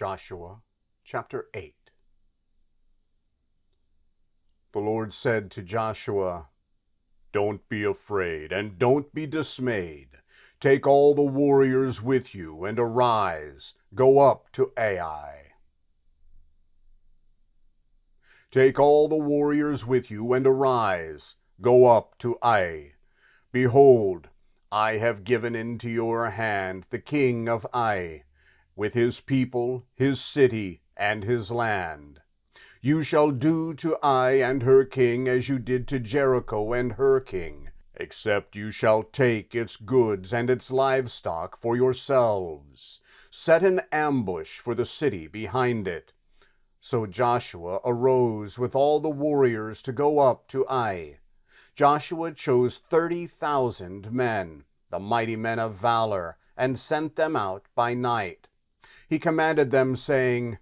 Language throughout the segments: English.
Joshua chapter 8. The Lord said to Joshua, "Don't be afraid and don't be dismayed. Take all the warriors with you and arise, go up to Ai. Take all the warriors with you and arise, go up to Ai. Behold, I have given into your hand the king of Ai, with his people, his city, and his land. You shall do to Ai and her king as you did to Jericho and her king, except you shall take its goods and its livestock for yourselves. Set an ambush for the city behind it." So Joshua arose with all the warriors to go up to Ai. Joshua chose 30,000 men, the mighty men of valor, and sent them out by night. He commanded them, saying,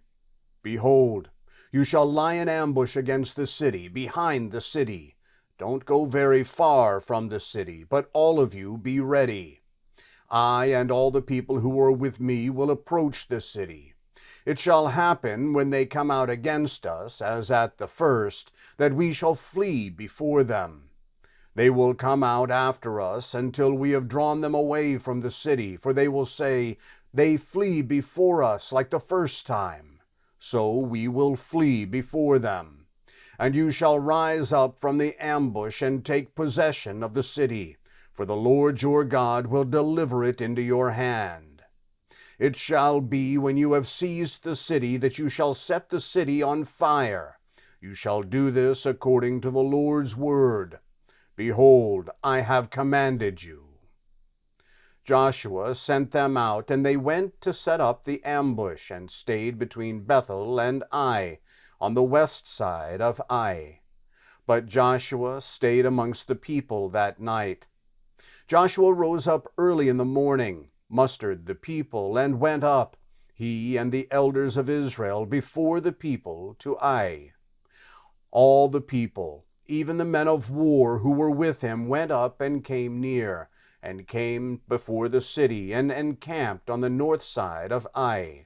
"Behold, you shall lie in ambush against the city, behind the city. Don't go very far from the city, but all of you be ready. I and all the people who are with me will approach the city. It shall happen when they come out against us, as at the first, that we shall flee before them. They will come out after us until we have drawn them away from the city, for they will say, 'They flee before us like the first time.' So we will flee before them. And you shall rise up from the ambush and take possession of the city, for the Lord your God will deliver it into your hand. It shall be when you have seized the city that you shall set the city on fire. You shall do this according to the Lord's word. Behold, I have commanded you." Joshua sent them out, and they went to set up the ambush, and stayed between Bethel and Ai, on the west side of Ai. But Joshua stayed amongst the people that night. Joshua rose up early in the morning, mustered the people, and went up, he and the elders of Israel, before the people to Ai. All the people, even the men of war who were with him, went up and came near, and came before the city, and encamped on the north side of Ai.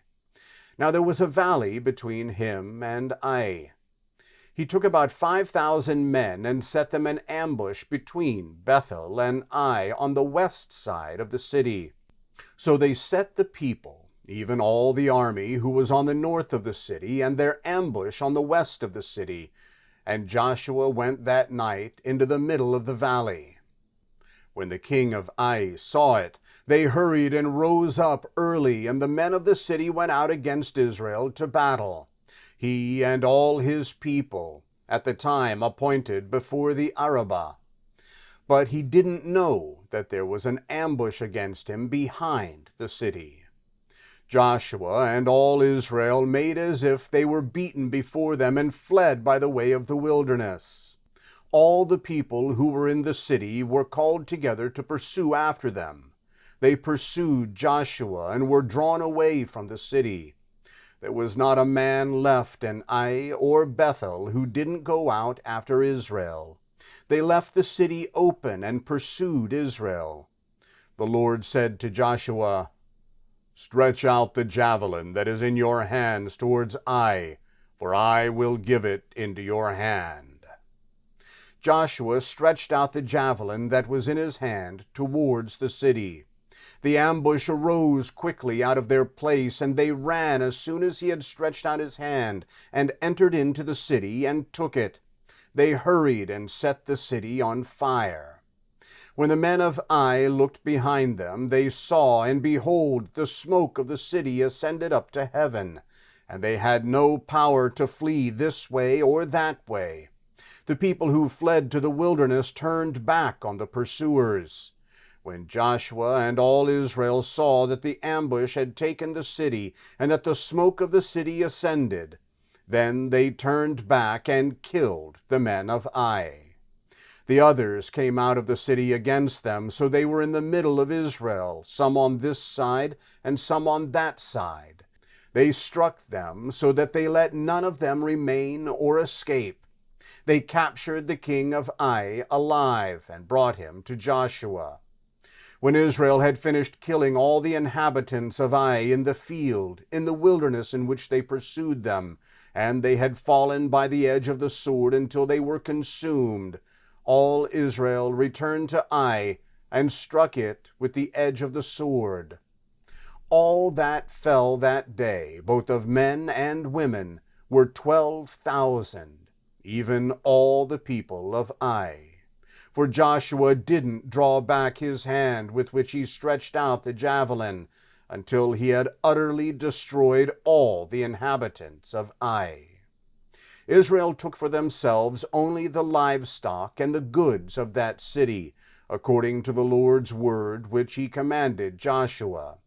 Now there was a valley between him and Ai. He took about 5,000 men and set them in ambush between Bethel and Ai on the west side of the city. So they set the people, even all the army who was on the north of the city, and their ambush on the west of the city. And Joshua went that night into the middle of the valley. When the king of Ai saw it, they hurried and rose up early, and the men of the city went out against Israel to battle, he and all his people, at the time appointed before the Arabah. But he didn't know that there was an ambush against him behind the city. Joshua and all Israel made as if they were beaten before them and fled by the way of the wilderness. All the people who were in the city were called together to pursue after them. They pursued Joshua and were drawn away from the city. There was not a man left in Ai or Bethel who didn't go out after Israel. They left the city open and pursued Israel. The Lord said to Joshua, "Stretch out the javelin that is in your hands towards Ai, for I will give it into your hand." Joshua stretched out the javelin that was in his hand towards the city. The ambush arose quickly out of their place, and they ran as soon as he had stretched out his hand, and entered into the city and took it. They hurried and set the city on fire. When the men of Ai looked behind them, they saw, and behold, the smoke of the city ascended up to heaven, and they had no power to flee this way or that way. The people who fled to the wilderness turned back on the pursuers. When Joshua and all Israel saw that the ambush had taken the city, and that the smoke of the city ascended, then they turned back and killed the men of Ai. The others came out of the city against them, so they were in the middle of Israel, some on this side and some on that side. They struck them so that they let none of them remain or escape. They captured the king of Ai alive and brought him to Joshua. When Israel had finished killing all the inhabitants of Ai in the field, in the wilderness in which they pursued them, and they had fallen by the edge of the sword until they were consumed, all Israel returned to Ai and struck it with the edge of the sword. All that fell that day, both of men and women, were 12,000, even all the people of Ai. For Joshua didn't draw back his hand with which he stretched out the javelin until he had utterly destroyed all the inhabitants of Ai. Israel took for themselves only the livestock and the goods of that city, according to the Lord's word which he commanded Joshua.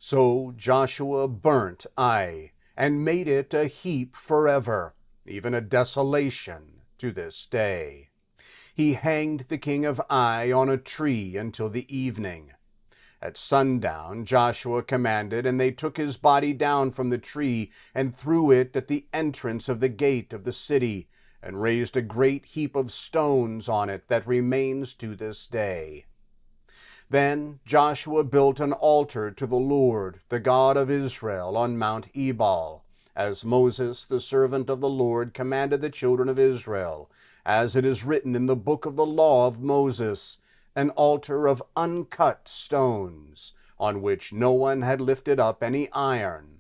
So Joshua burnt Ai, and made it a heap forever, even a desolation to this day. He hanged the king of Ai on a tree until the evening. At sundown Joshua commanded, and they took his body down from the tree and threw it at the entrance of the gate of the city, and raised a great heap of stones on it that remains to this day. Then Joshua built an altar to the Lord, the God of Israel, on Mount Ebal, as Moses, the servant of the Lord, commanded the children of Israel, as it is written in the book of the law of Moses, an altar of uncut stones, on which no one had lifted up any iron.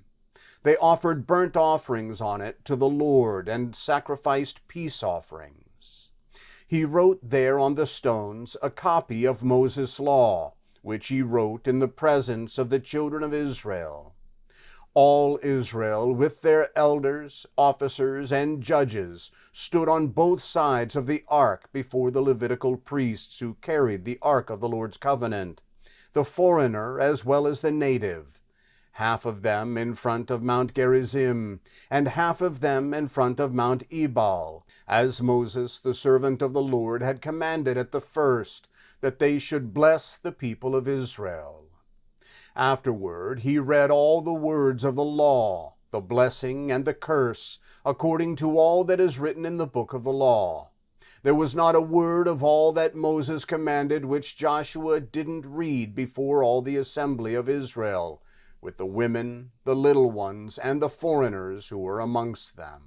They offered burnt offerings on it to the Lord, and sacrificed peace offerings. He wrote there on the stones a copy of Moses' law, which he wrote in the presence of the children of Israel. All Israel, with their elders, officers, and judges, stood on both sides of the ark before the Levitical priests who carried the ark of the Lord's covenant, the foreigner as well as the native, half of them in front of Mount Gerizim, and half of them in front of Mount Ebal, as Moses, the servant of the Lord, had commanded at the first, that they should bless the people of Israel. Afterward he read all the words of the law, the blessing and the curse, according to all that is written in the book of the law. There was not a word of all that Moses commanded which Joshua didn't read before all the assembly of Israel, with the women, the little ones, and the foreigners who were amongst them.